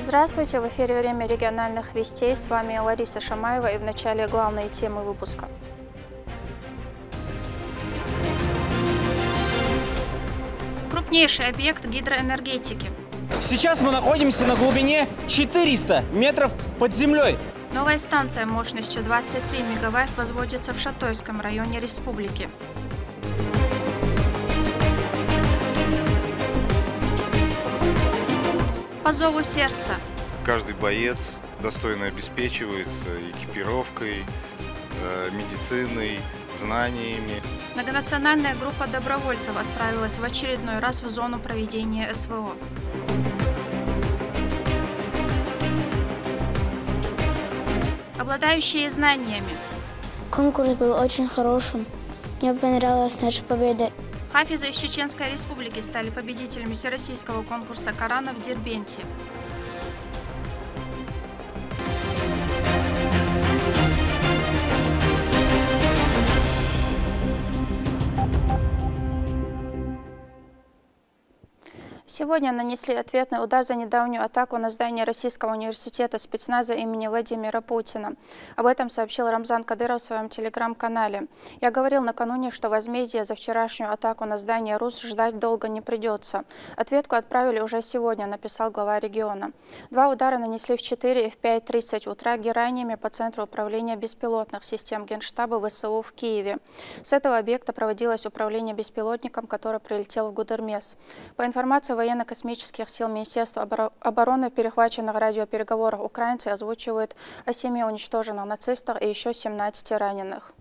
Здравствуйте, в эфире «Время региональных вестей». С вами Лариса Шамаева и в начале главные темы выпуска. Крупнейший объект гидроэнергетики. Сейчас мы находимся на глубине 400 метров под землей. Новая станция мощностью 23 мегаватт возводится в Шатойском районе республики. По зову сердца. Каждый боец достойно обеспечивается экипировкой, медициной, знаниями. Многонациональная группа добровольцев отправилась в очередной раз в зону проведения СВО. Обладающие знаниями. Конкурс был очень хорошим. Мне понравилась наша победа. Хафизы из Чеченской Республики стали победителями всероссийского конкурса Корана в Дербенте. Сегодня нанесли ответный удар за недавнюю атаку на здание Российского университета спецназа имени Владимира Путина. Об этом сообщил Рамзан Кадыров в своем телеграм-канале. Я говорил накануне, что возмездие за вчерашнюю атаку на здание РУС ждать долго не придется. Ответку отправили уже сегодня, написал глава региона. Два удара нанесли в 4 и в 5:30 утра гераниями по центру управления беспилотных систем Генштаба ВСУ в Киеве. С этого объекта проводилось управление беспилотником, который прилетел в Гудермес. По информации военно-космических сил Министерства обороны в перехваченных радиопереговорах украинцы озвучивают о 7 уничтоженных нацистах и еще 17 раненых.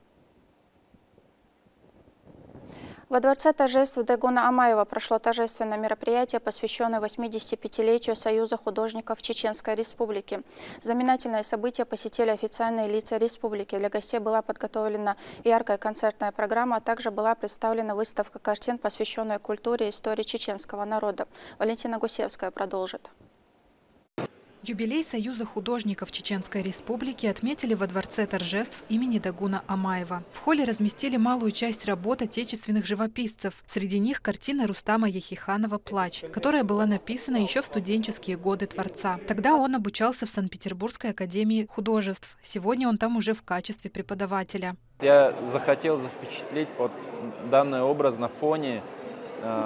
Во дворце торжеств Дагуна Амаева прошло торжественное мероприятие, посвященное 85-летию Союза художников Чеченской Республики. Знаменательное событие посетили официальные лица республики. Для гостей была подготовлена яркая концертная программа, а также была представлена выставка картин, посвященная культуре и истории чеченского народа. Валентина Гусевская продолжит. Юбилей Союза художников Чеченской Республики отметили во дворце торжеств имени Дагуна Амаева. В холле разместили малую часть работ отечественных живописцев. Среди них картина Рустама Яхиханова «Плач», которая была написана еще в студенческие годы творца. Тогда он обучался в Санкт-Петербургской академии художеств. Сегодня он там уже в качестве преподавателя. Я захотел запечатлеть данный образ на фоне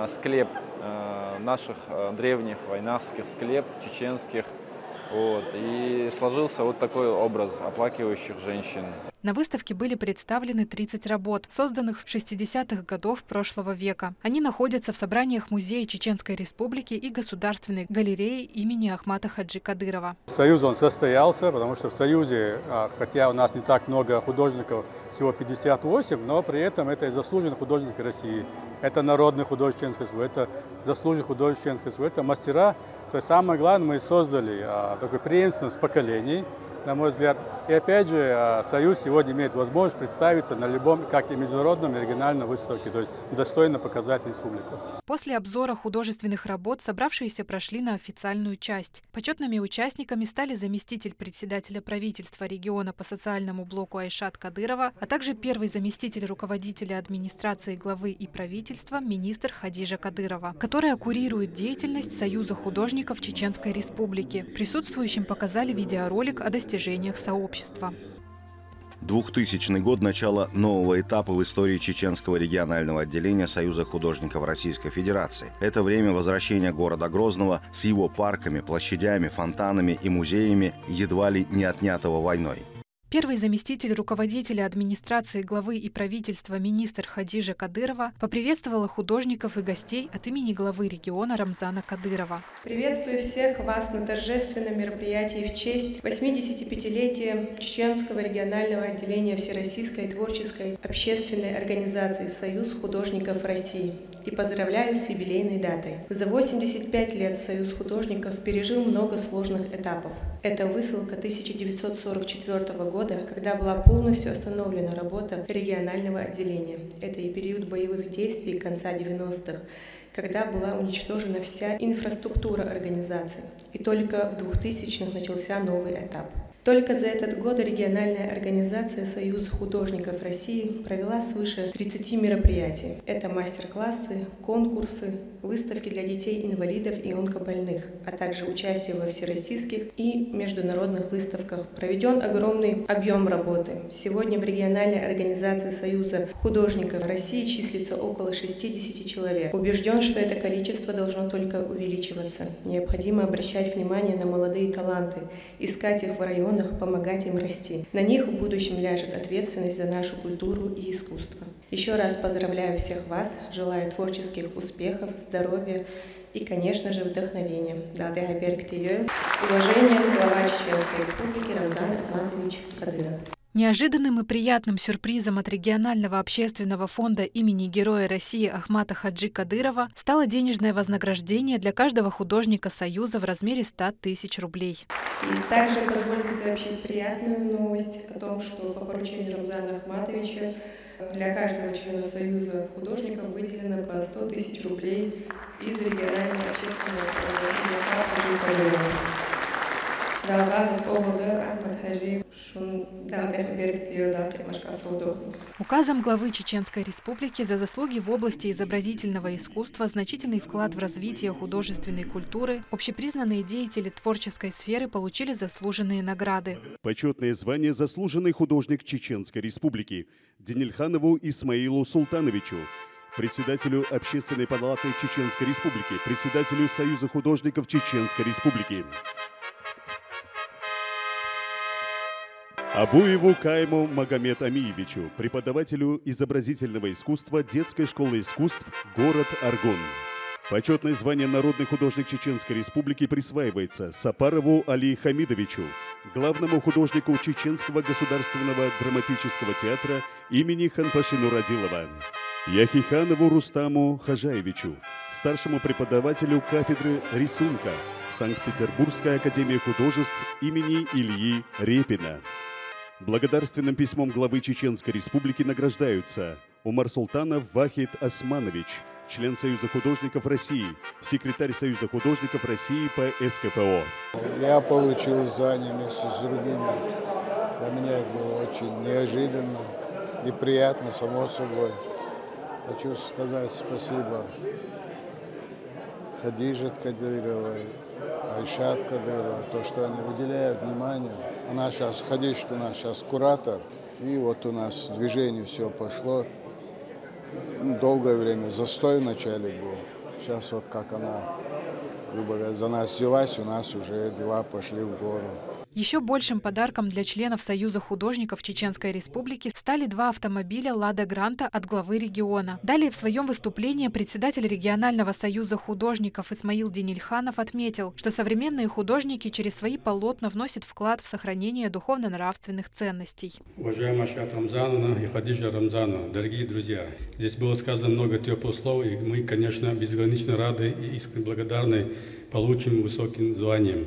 склеп наших древних войнахских склеп, чеченских. И сложился вот такой образ оплакивающих женщин. На выставке были представлены 30 работ, созданных с 60-х годов прошлого века. Они находятся в собраниях Музея Чеченской Республики и Государственной галереи имени Ахмата Хаджи Кадырова. Союз он состоялся, потому что в Союзе, хотя у нас не так много художников, всего 58, но при этом это и заслуженные художники России, это народный художественный свой, это заслуженный художественный свой, это мастера. То есть самое главное, мы создали такую преемственность поколений, на мой взгляд. И опять же, Союз сегодня имеет возможность представиться на любом, как и международном, и региональном выставке, то есть достойно показать республику. После обзора художественных работ собравшиеся прошли на официальную часть. Почетными участниками стали заместитель председателя правительства региона по социальному блоку Айшат Кадырова, а также первый заместитель руководителя администрации главы и правительства министр Хадижа Кадырова, которая курирует деятельность Союза художников Чеченской Республики. Присутствующим показали видеоролик о достижениях сообщества. 2000 год – начало нового этапа в истории Чеченского регионального отделения Союза художников Российской Федерации. Это время возвращения города Грозного с его парками, площадями, фонтанами и музеями, едва ли не отнятого войной. Первый заместитель руководителя администрации главы и правительства министр Хадижа Кадырова поприветствовала художников и гостей от имени главы региона Рамзана Кадырова. Приветствую всех вас на торжественном мероприятии в честь 85-летия Чеченского регионального отделения Всероссийской творческой общественной организации «Союз художников России». И поздравляю с юбилейной датой. За 85 лет Союз художников пережил много сложных этапов. Это высылка 1944 года, когда была полностью остановлена работа регионального отделения. Это и период боевых действий конца 90-х, когда была уничтожена вся инфраструктура организации. И только в 2000-х начался новый этап. Только за этот год региональная организация «Союз художников России» провела свыше 30 мероприятий. Это мастер-классы, конкурсы, выставки для детей-инвалидов и онкобольных, а также участие во всероссийских и международных выставках. Проведен огромный объем работы. Сегодня в региональной организации «Союза художников России» числится около 60 человек. Убежден, что это количество должно только увеличиваться. Необходимо обращать внимание на молодые таланты, искать их в районах, помогать им расти. На них в будущем ляжет ответственность за нашу культуру и искусство. Еще раз поздравляю всех вас, желаю творческих успехов, здоровья и, конечно же, вдохновения. С уважением, глава Чеченской Республики Рамзан Ахматович Кадыров. Неожиданным и приятным сюрпризом от регионального общественного фонда имени Героя России Ахмата Хаджи Кадырова стало денежное вознаграждение для каждого художника Союза в размере 100 тысяч рублей. И также позвольте сообщить приятную новость о том, что по поручению Рамзана Ахматовича для каждого члена Союза художников выделено по 100 тысяч рублей из регионального общественного фонда имени Ахмата Хаджи Кадырова. Указом главы Чеченской Республики за заслуги в области изобразительного искусства, значительный вклад в развитие художественной культуры, общепризнанные деятели творческой сферы получили заслуженные награды. Почетное звание «Заслуженный художник Чеченской Республики» Денильханову Исмаилу Султановичу, председателю Общественной палаты Чеченской Республики, председателю Союза художников Чеченской Республики. Абуеву Кайму Магомед Амиевичу, преподавателю изобразительного искусства Детской школы искусств «Город Аргон». Почетное звание «Народный художник Чеченской Республики» присваивается Сапарову Али Хамидовичу, главному художнику Чеченского государственного драматического театра имени Ханпаши Нурадилова. Яхиханову Рустаму Хажаевичу, старшему преподавателю кафедры рисунка Санкт-Петербургской академии художеств имени Ильи Репина. Благодарственным письмом главы Чеченской Республики награждаются Умар Султанов Вахид Османович, член Союза художников России, секретарь Союза художников России по СКФО. Я получил звание вместе с другими. Для меня это было очень неожиданно и приятно, само собой. Хочу сказать спасибо Хадиже Кадыровой, Айшат Кадырова, то, что они уделяют внимание. Она сейчас, Хадиша у нас сейчас куратор, и вот у нас движение все пошло. Долгое время застой вначале был. Сейчас вот как она, грубо говоря, за нас взялась, у нас уже дела пошли в гору. Еще большим подарком для членов Союза художников Чеченской Республики стали 2 автомобиля «Лада Гранта» от главы региона. Далее в своем выступлении председатель регионального союза художников Исмаил Денильханов отметил, что современные художники через свои полотна вносят вклад в сохранение духовно-нравственных ценностей. Уважаемая Айшат Рамзановна и Хадижа Рамзановна, дорогие друзья, здесь было сказано много теплых слов, и мы, конечно, безгранично рады и искренне благодарны полученным высоким званием.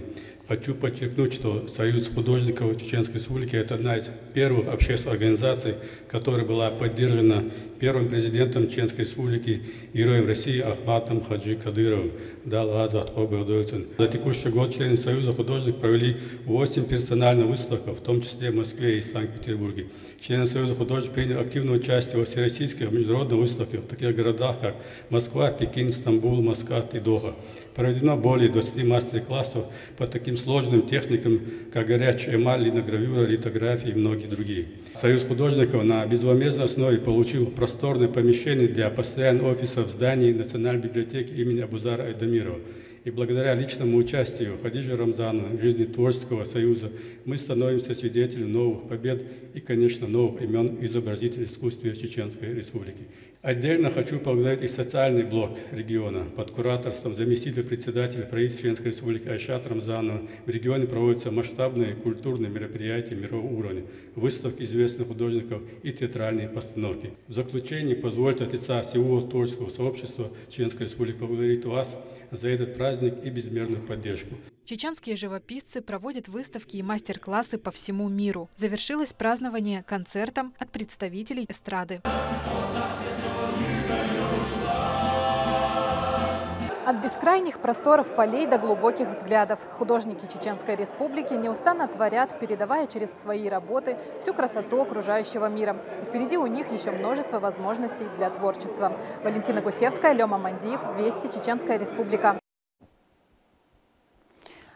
Хочу подчеркнуть, что Союз художников Чеченской Республики – это одна из первых общественных организаций, которая была поддержана первым президентом Чеченской Республики, Героем России Ахматом Хаджи Кадыровым. За текущий год члены Союза художников провели 8 персональных выставок, в том числе в Москве и Санкт-Петербурге. Члены Союза художников приняли активное участие во всероссийских международных выставках в таких городах, как Москва, Пекин, Стамбул, Маскат и Доха. Проведено более 20 мастер-классов по таким сложным техникам, как горячая эмаль, линогравюра, литография и многие другие. Союз художников на безвозмездной основе получил просторное помещение для постоянного офиса в здании Национальной библиотеки имени Абузара Айдамирова. И благодаря личному участию Хадижи Рамзановны в жизни Творческого союза мы становимся свидетелями новых побед и, конечно, новых имен изобразителей искусства Чеченской Республики. Отдельно хочу поблагодарить и социальный блок региона. Под кураторством заместителя председателя правительства Чеченской Республики Айшат Рамзанова в регионе проводятся масштабные культурные мероприятия мирового уровня, выставки известных художников и театральные постановки. В заключение позвольте от лица всего творческого сообщества Чеченской Республики поблагодарить вас за этот праздник и безмерную поддержку. Чеченские живописцы проводят выставки и мастер-классы по всему миру. Завершилось празднование концертом от представителей эстрады. От бескрайних просторов полей до глубоких взглядов художники Чеченской Республики неустанно творят, передавая через свои работы всю красоту окружающего мира. И впереди у них еще множество возможностей для творчества. Валентина Гусевская, Лёма Мандиев, Вести, Чеченская Республика.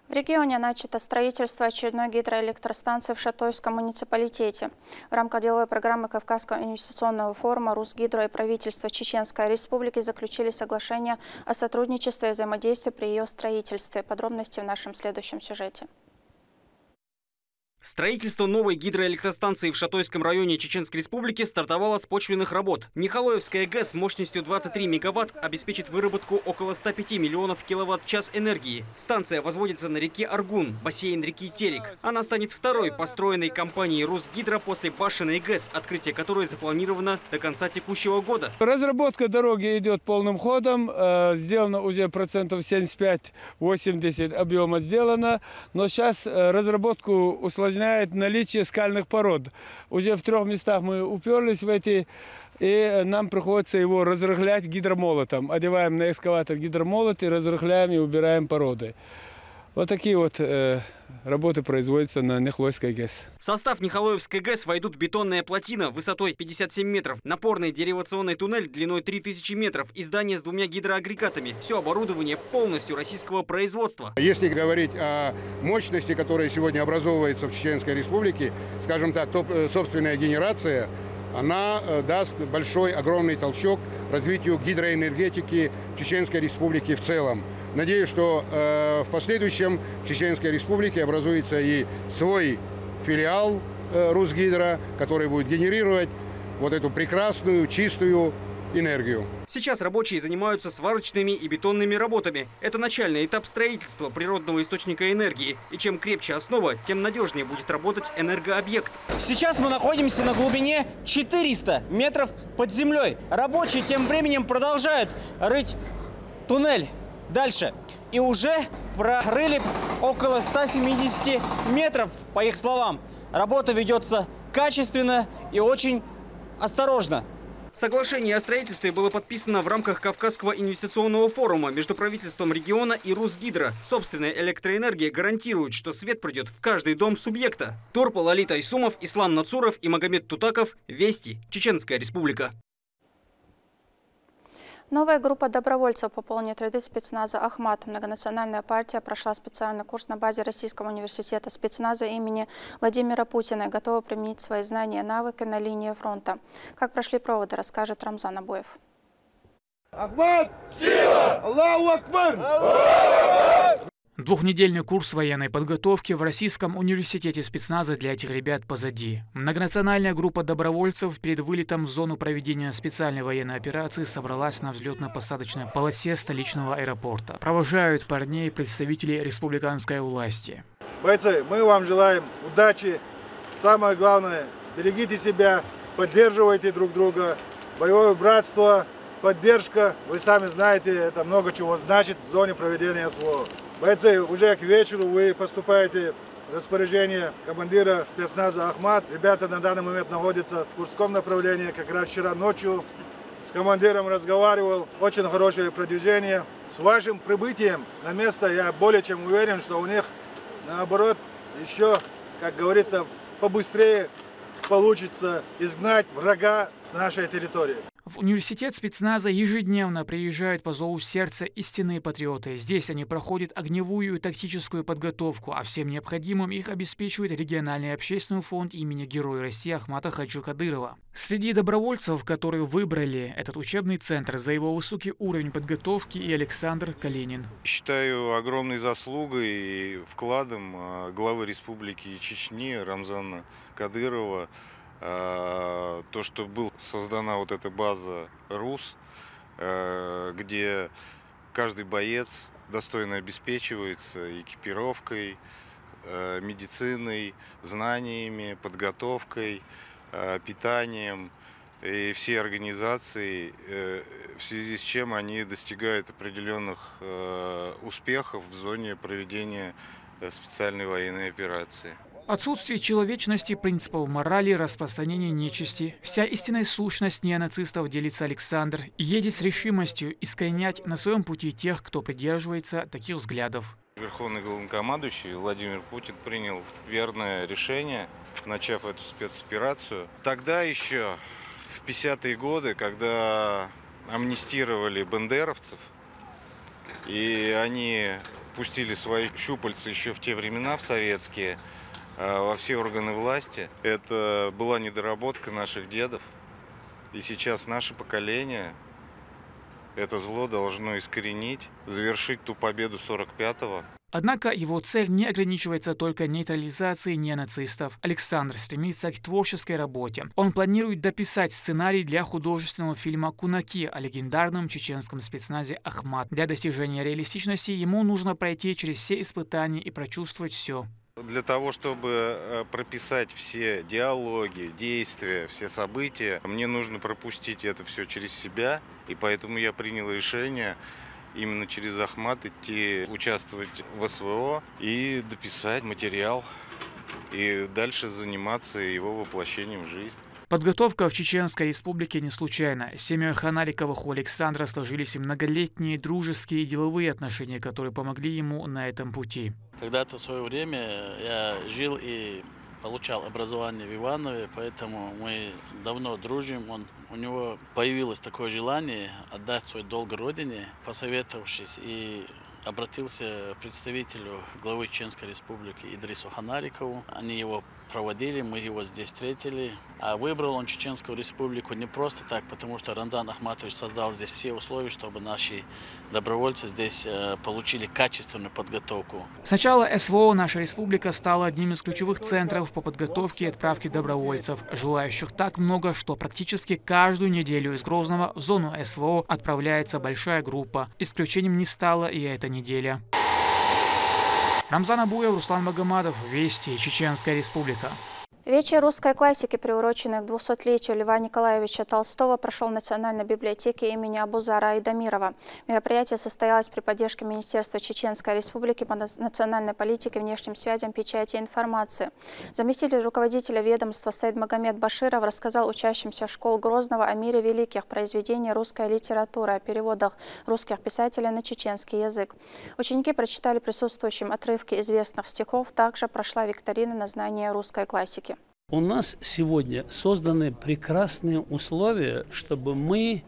В регионе начато строительство очередной гидроэлектростанции в Шатойском муниципалитете. В рамках деловой программы Кавказского инвестиционного форума Русгидро и правительство Чеченской Республики заключили соглашение о сотрудничестве и взаимодействии при ее строительстве. Подробности в нашем следующем сюжете. Строительство новой гидроэлектростанции в Шатойском районе Чеченской Республики стартовало с почвенных работ. Николаевская ГЭС мощностью 23 мегаватт обеспечит выработку около 105 миллионов киловатт-час энергии. Станция возводится на реке Аргун, бассейн реки Терек. Она станет второй построенной компанией Русгидро после Башенной ГЭС, открытие которой запланировано до конца текущего года. Разработка дороги идет полным ходом. Сделано уже процентов 75-80 объема сделано. Но сейчас разработку усложняет наличие скальных пород. Уже в 3 местах мы уперлись в эти, и нам приходится его разрыхлять гидромолотом. Одеваем на экскаватор гидромолот и разрыхляем и убираем породы. Вот такие вот работы производятся на Нихлойской ГЭС. В состав Нихолоевской ГЭС войдут бетонная плотина высотой 57 метров, напорный деривационный туннель длиной 3000 метров и здание с 2 гидроагрегатами. Все оборудование полностью российского производства. Если говорить о мощности, которая сегодня образовывается в Чеченской Республике, скажем так, собственная генерация, она даст большой, огромный толчок развитию гидроэнергетики в Чеченской Республике в целом. Надеюсь, что в последующем в Чеченской Республике образуется и свой филиал Русгидро, который будет генерировать вот эту прекрасную, чистую энергию. Сейчас рабочие занимаются сварочными и бетонными работами. Это начальный этап строительства природного источника энергии. И чем крепче основа, тем надежнее будет работать энергообъект. Сейчас мы находимся на глубине 400 метров под землей. Рабочие тем временем продолжают рыть туннель дальше. И уже прорыли около 170 метров, по их словам. Работа ведется качественно и очень осторожно. Соглашение о строительстве было подписано в рамках Кавказского инвестиционного форума между правительством региона и Русгидро. Собственная электроэнергия гарантирует, что свет придет в каждый дом субъекта. Торпа, Лолита Исумов, Ислам Нацуров и Магомед Тутаков. Вести. Чеченская Республика. Новая группа добровольцев пополнит ряды спецназа «Ахмат». Многонациональная партия прошла специальный курс на базе Российского университета спецназа имени Владимира Путина и готова применить свои знания и навыки на линии фронта. Как прошли проводы, расскажет Рамзан Абуев. Ахмат! Сила! Аллаху Акбар! Двухнедельный курс военной подготовки в Российском университете спецназа для этих ребят позади. Многонациональная группа добровольцев перед вылетом в зону проведения специальной военной операции собралась на взлетно-посадочной полосе столичного аэропорта. Провожают парней представители республиканской власти. Бойцы, мы вам желаем удачи. Самое главное, берегите себя, поддерживайте друг друга. Боевое братство, поддержка, вы сами знаете, это много чего значит в зоне проведения СВО. Бойцы, уже к вечеру вы поступаете в распоряжение командира спецназа «Ахмат». Ребята на данный момент находятся в Курском направлении. Как раз вчера ночью с командиром разговаривал. Очень хорошее продвижение. С вашим прибытием на место я более чем уверен, что у них, наоборот, еще, как говорится, побыстрее получится изгнать врага с нашей территории. В университет спецназа ежедневно приезжают по зову сердца истинные патриоты. Здесь они проходят огневую и тактическую подготовку, а всем необходимым их обеспечивает региональный общественный фонд имени Героя России Ахмата Хаджи Кадырова. Среди добровольцев, которые выбрали этот учебный центр за его высокий уровень подготовки, и Александр Калинин. Считаю огромной заслугой и вкладом главы Республики Чечни Рамзана Кадырова то, что была создана вот эта база РУС, где каждый боец достойно обеспечивается экипировкой, медициной, знаниями, подготовкой, питанием. И все организации, в связи с чем они достигают определенных успехов в зоне проведения специальной военной операции. Отсутствие человечности, принципов морали, распространения нечисти. Вся истинная сущность неонацистов делится Александр и едет с решимостью искоренять на своем пути тех, кто придерживается таких взглядов. Верховный главнокомандующий Владимир Путин принял верное решение, начав эту спецоперацию. Тогда еще, в 50-е годы, когда амнистировали бандеровцев, и они пустили свои щупальца еще в те времена, в советские, во все органы власти. Это была недоработка наших дедов. И сейчас наше поколение это зло должно искоренить, завершить ту победу 45-го. Однако его цель не ограничивается только нейтрализацией неонацистов. Александр стремится к творческой работе. Он планирует дописать сценарий для художественного фильма «Кунаки» о легендарном чеченском спецназе «Ахмат». Для достижения реалистичности ему нужно пройти через все испытания и прочувствовать все. Для того, чтобы прописать все диалоги, действия, все события, мне нужно пропустить это все через себя. И поэтому я принял решение именно через Ахмат идти участвовать в СВО и дописать материал. И дальше заниматься его воплощением в жизнь. Подготовка в Чеченской Республике не случайна. С семьей Ханариковых у Александра сложились многолетние дружеские и деловые отношения, которые помогли ему на этом пути. Когда-то в свое время я жил и получал образование в Иванове, поэтому мы давно дружим. У него появилось такое желание отдать свой долг родине, посоветовавшись, и обратился к представителю главы Чеченской Республики Идрису Ханарикову. Они его проводили, мы его здесь встретили. А выбрал он Чеченскую Республику не просто так, потому что Рамзан Ахматович создал здесь все условия, чтобы наши добровольцы здесь получили качественную подготовку. С начала СВО наша республика стала одним из ключевых центров по подготовке и отправке добровольцев. Желающих так много, что практически каждую неделю из Грозного в зону СВО отправляется большая группа. Исключением не стала и эта неделя. Рамзан Абуев, Руслан Магомадов, Вести, Чеченская Республика. Вечер русской классики, приуроченный к 200-летию Льва Николаевича Толстого, прошел в Национальной библиотеке имени Абузара Айдамирова. Мероприятие состоялось при поддержке Министерства Чеченской Республики по национальной политике, внешним связям, печати и информации. Заместитель руководителя ведомства Саид Магомед Баширов рассказал учащимся школ Грозного о мире великих произведений русской литературы, о переводах русских писателей на чеченский язык. Ученики прочитали присутствующим отрывки известных стихов, также прошла викторина на знание русской классики. У нас сегодня созданы прекрасные условия, чтобы мы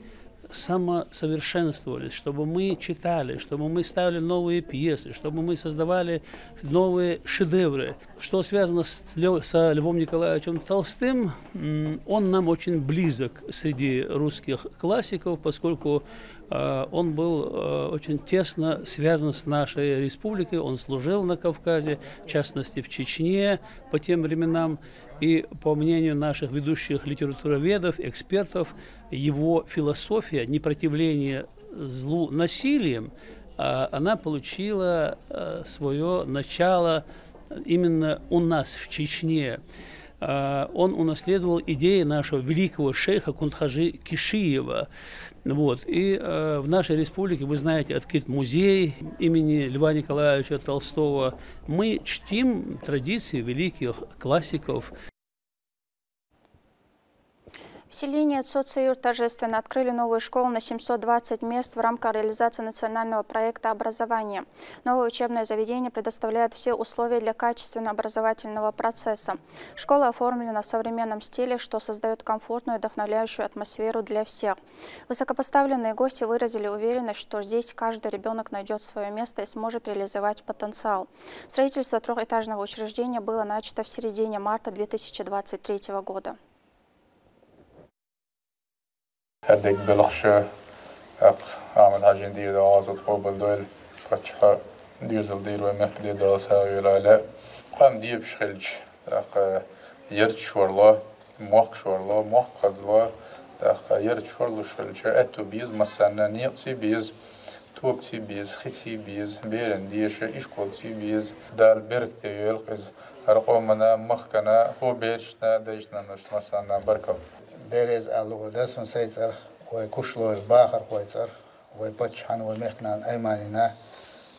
самосовершенствовались, чтобы мы читали, чтобы мы ставили новые пьесы, чтобы мы создавали новые шедевры. Что связано с Львом Николаевичем Толстым, он нам очень близок среди русских классиков, поскольку он был очень тесно связан с нашей республикой, он служил на Кавказе, в частности в Чечне по тем временам. И по мнению наших ведущих литературоведов, экспертов, его философия непротивления злу насилием, она получила свое начало именно у нас в Чечне. Он унаследовал идеи нашего великого шейха Кунтхажи Кишиева. Вот. И в нашей республике, вы знаете, открыт музей имени Льва Николаевича Толстого. Мы чтим традиции великих классиков. В селе Ниетсоцеюр торжественно открыли новую школу на 720 мест в рамках реализации национального проекта образования. Новое учебное заведение предоставляет все условия для качественного образовательного процесса. Школа оформлена в современном стиле, что создает комфортную и вдохновляющую атмосферу для всех. Высокопоставленные гости выразили уверенность, что здесь каждый ребенок найдет свое место и сможет реализовать потенциал. Строительство трехэтажного учреждения было начато в середине марта 2023 года. هردك بلخشة عمل حاجين دير دا عازد قوبل دوال فتشها دير زل دير ومك دير دا ساوي العلاء قام دير بشخلج يرد شورلا موق شورلا موق قزلا يرد شورلا شخلج اتو بيز مسانا نيقتي بيز توبتي بيز خيتي بيز بيرن ديش إشكولتي بيز دال برك تيويل قز رقومنا مخكنا هو بيرشنا ديشنا نش مسانا بركب Дерез алурдас он сейцар, ой кушло бахар хойцар, ой почхан ой мехнан айманина,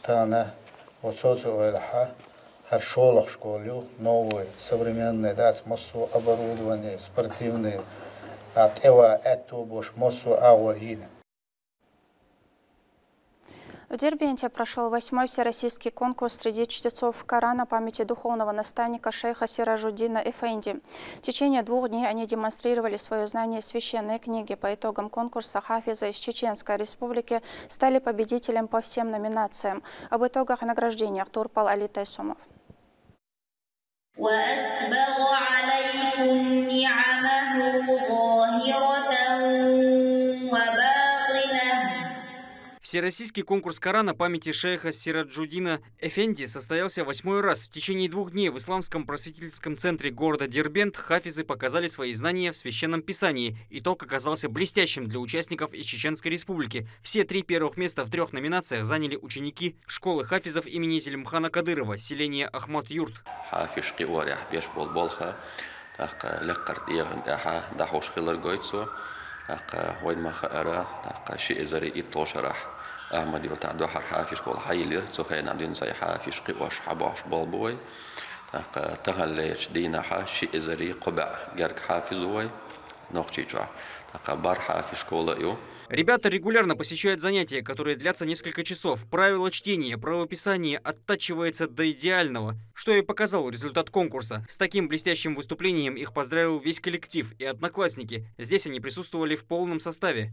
тана вот соцу ой лаха, школах школы новые, современные, да, массу оборудования, спортивные, от это больше массу аварийных. В Дербенте прошел 8-й всероссийский конкурс среди чтецов Корана памяти духовного наставника шейха Сиражуддина Эфенди. В течение 2 дней они демонстрировали свое знание священной книги. По итогам конкурса хафизы из Чеченской Республики стали победителем по всем номинациям. Об итогах и награждениях Турпал Али Тайсумов. Всероссийский конкурс Корана памяти шейха Сираджуддина Эфенди состоялся 8-й раз. В течение 2 дней в Исламском просветительском центре города Дербент хафизы показали свои знания в священном писании. Итог оказался блестящим для участников из Чеченской Республики. Все 3 первых места в 3 номинациях заняли ученики школы хафизов имени Зелимхана Кадырова, селение Ахмат-Юрт. أحمد يوتعدو حرحافش كل حي لير سخين عدين زي حافش قواش حباش بالبوي تهلش دينا حاشي إزري قبع جرك حافظوي نقطي جوا بار حافش كل يو. Ребята регулярно посещают занятия, которые длятся несколько часов. Правила чтения, правописание оттачивается до идеального, что и показал результат конкурса. С таким блестящим выступлением их поздравил весь коллектив и одноклассники. Здесь они присутствовали в полном составе.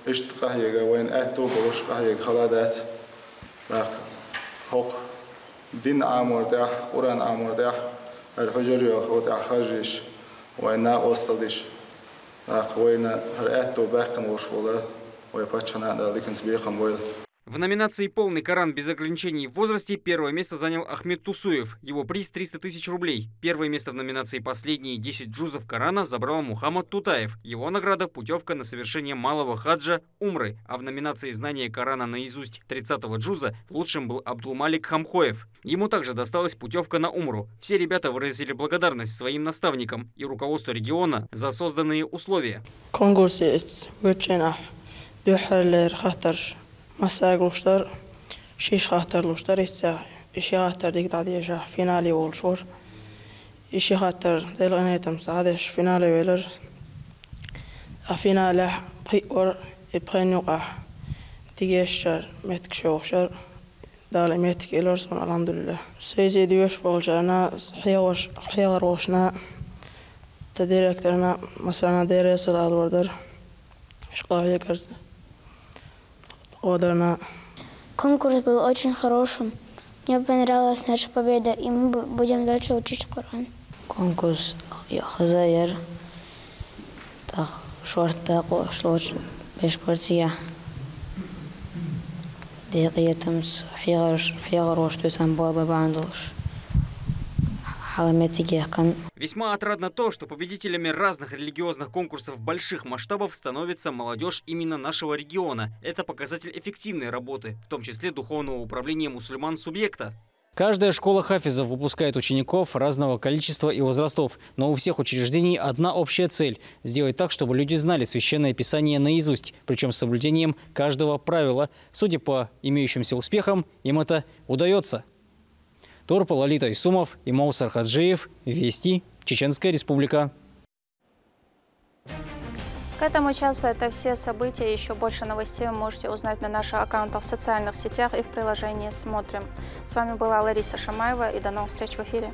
إشت قهيجة وين أتو بروش قهيجة خلادات حق دين عمر ده قرآن عمر ده الحجر ياخد أخرجش وين أوصلش وين هرأتو باقن وشوله ويبتشنا ده لكن سبيقهم ويل. В номинации «Полный Коран без ограничений в возрасте» первое место занял Ахмед Тусуев. Его приз 300 тысяч рублей. Первое место в номинации «Последние 10 джузов Корана» забрал Мухаммад Тутаев. Его награда – путевка на совершение малого хаджа Умры. А в номинации «Знание Корана наизусть 30-го джуза» лучшим был Абдулмалик Хамхоев. Ему также досталась путевка на Умру. Все ребята выразили благодарность своим наставникам и руководству региона за созданные условия. Конкурс مساقلوشتر شيش خاطرلوشتر إشي خاطر ديك تعدي شاح فينالي والشور إشي خاطر ديلو أنا تمساعدش فينالي ويلر فينالي بخيور يبخين يوقع تيجيشر متك شوشر دالي متك إلرسون الحمد لله سيزي ديوش بولجانا حيغر وشنا تديركترنا مثلا ديريس الأدوردر شقاوية كرز. Конкурс был очень хорошим. Мне понравилась наша победа, и мы будем дальше учить Коран. Конкурс хазаер. Так, шорта, шлоч, бешпортия. Дегиетамс, хиягарош, туйсан баба бандош. Весьма отрадно то, что победителями разных религиозных конкурсов больших масштабов становится молодежь именно нашего региона. Это показатель эффективной работы, в том числе духовного управления мусульман субъекта. Каждая школа хафизов выпускает учеников разного количества и возрастов, но у всех учреждений одна общая цель – сделать так, чтобы люди знали священное писание наизусть, причем с соблюдением каждого правила. Судя по имеющимся успехам, им это удается. Турпал Али Тайсумов и Маусар Хаджиев. Вести. Чеченская Республика. К этому часу это все события. Еще больше новостей вы можете узнать на наших аккаунтах в социальных сетях и в приложении «Смотрим». С вами была Лариса Шамаева и до новых встреч в эфире.